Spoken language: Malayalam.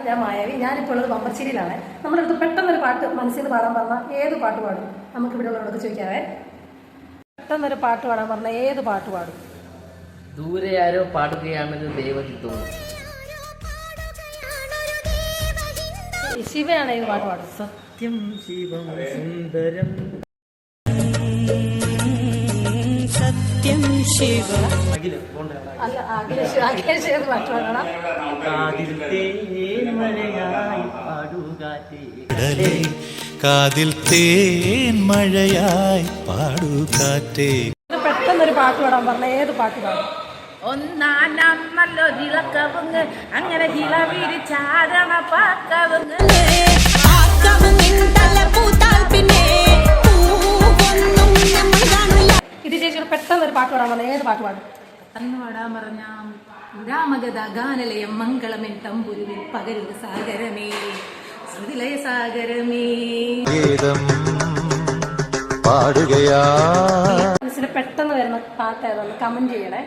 ഞാൻ മായാവി. ഞാനിപ്പോൾ ഉള്ളത് ബമ്പർശ്ശേരിയിലാണ്. നമ്മുടെ അടുത്ത് പെട്ടെന്നൊരു പാട്ട് മനസ്സിൽ നിന്ന് പാടാൻ പറഞ്ഞാൽ ഏത് പാട്ട് പാടും? നമുക്ക് ഇവിടെ ഉള്ളവരോട് ചോദിക്കാവേ. പെട്ടെന്നൊരു പാട്ട് പാടാൻ പറഞ്ഞാൽ ഏത് പാട്ട് പാടും? ദൂരെ ആരോ പാടുകയാണെന്ന് ദേവഹിതവും. ശിവയാണ് ഏത് പാട്ട് പാടും? സത്യം ശിവം സുന്ദരം സത്യം ശിവം. അല്ല, അഖിലേഷ് ഏത് പാട്ട് പാടണം? കാതിൽ തേൻ മഴയായി പാടുകാറ്റേ. പെട്ടെന്നൊരു പാട്ട് പാടാൻ പറഞ്ഞാൽ ഏത് പാട്ട് പാടും? ഒന്നാം നല്ലൊരിളക്കവുങ്ങ് അങ്ങനെ ഹില വിരിച്ചാരണ പാക്കവുങ്ങ്. ഇത് ചേച്ചിയുടെ പെട്ടെന്നൊരു പാട്ട് പാടാൻ പറഞ്ഞാൽ ഏത് പാട്ട് പാടും? അന്ന് പാടാൻ പറഞ്ഞ രാമഗത ഗാനലയം മംഗളമെൻ തമ്പുരുവിൽ പകരുക സാഗരമേ ശ്രുതിലയ സാഗരമേ. പാടുകയാ മനസ്സിന് പെട്ടെന്ന് വരുന്ന പാട്ട് ഏതാണ്? കമന്റ് ചെയ്യണേ.